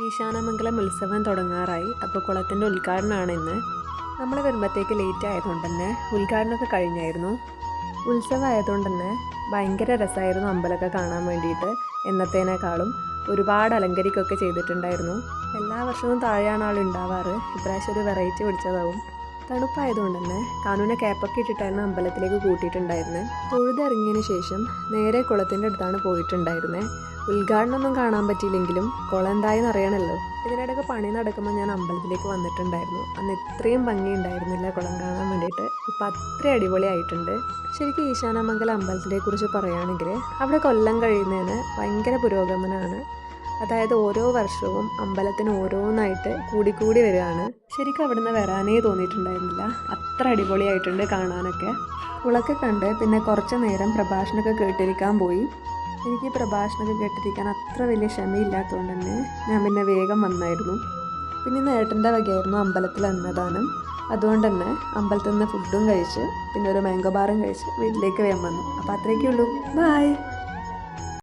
ഈശാനമംഗലം ഉത്സവം തുടങ്ങാറായി. അപ്പോൾ കുളത്തിൻ്റെ ഉദ്ഘാടനമാണ് ഇന്ന്. നമ്മൾ വരുമ്പോഴത്തേക്ക് ലേറ്റ് ആയതുകൊണ്ട് തന്നെ ഉദ്ഘാടനമൊക്കെ കഴിഞ്ഞായിരുന്നു. ഉത്സവം ആയതുകൊണ്ട് തന്നെ ഭയങ്കര രസമായിരുന്നു അമ്പലമൊക്കെ കാണാൻ വേണ്ടിയിട്ട്. എന്നത്തേനേക്കാളും ഒരുപാട് അലങ്കരിക്കുകയൊക്കെ ചെയ്തിട്ടുണ്ടായിരുന്നു. എല്ലാ വർഷവും താഴെയാണ് ആൾ ഉണ്ടാവാറ്. ഇപ്രാവശ്യം ഒരു വെറൈറ്റി പിടിച്ചതാവും. തണുപ്പായതുകൊണ്ട് തന്നെ കാനൂനെ ക്യാപ്പൊക്കെ ഇട്ടിട്ടായിരുന്നു അമ്പലത്തിലേക്ക് കൂട്ടിയിട്ടുണ്ടായിരുന്നത്. തൊഴുതിറങ്ങിയതിന് ശേഷം നേരെ കുളത്തിൻ്റെ അടുത്താണ് പോയിട്ടുണ്ടായിരുന്നത്. ഉദ്ഘാടനമൊന്നും കാണാൻ പറ്റിയില്ലെങ്കിലും കുളം എന്തായെന്ന് അറിയണമല്ലോ. ഇതിനിടയ്ക്ക് പണി നടക്കുമ്പോൾ ഞാൻ അമ്പലത്തിലേക്ക് വന്നിട്ടുണ്ടായിരുന്നു. അന്ന് ഇത്രയും ഭംഗി ഉണ്ടായിരുന്നില്ല കുളം കാണാൻ വേണ്ടിയിട്ട്. ഇപ്പം അത്ര അടിപൊളിയായിട്ടുണ്ട്. ശരിക്കും ഈശാനമംഗലം അമ്പലത്തിനെക്കുറിച്ച് പറയുകയാണെങ്കിൽ അവിടെ കൊല്ലം കഴിയുന്നതിന് ഭയങ്കര പുരോഗമനമാണ്. അതായത് ഓരോ വർഷവും അമ്പലത്തിന് ഓരോന്നായിട്ട് കൂടിക്കൂടി വരികയാണ്. ശരിക്കും അവിടുന്ന് വരാനേ തോന്നിയിട്ടുണ്ടായിരുന്നില്ല. അത്ര അടിപൊളിയായിട്ടുണ്ട് കാണാനൊക്കെ. കുളമൊക്കെ കണ്ട് പിന്നെ കുറച്ച് നേരം പ്രഭാഷണമൊക്കെ കേട്ടിരിക്കാൻ പോയി. എനിക്ക് പ്രഭാഷണമൊക്കെ കേട്ടിരിക്കാൻ അത്ര വലിയ ക്ഷമയില്ലാത്തതുകൊണ്ട് തന്നെ ഞാൻ പിന്നെ വേഗം വന്നായിരുന്നു. പിന്നെ ഇന്ന് ഏട്ടൻ്റെ വകയായിരുന്നു അമ്പലത്തിൽ അന്നദാനം. അതുകൊണ്ട് തന്നെ അമ്പലത്തിൽ നിന്ന് ഫുഡും കഴിച്ച് പിന്നെ ഒരു മാംഗോ ബാറും കഴിച്ച് വീട്ടിലേക്ക് വേഗം വന്നു. അപ്പോൾ അത്രയൊക്കെ ഉള്ളൂ. ബായ്.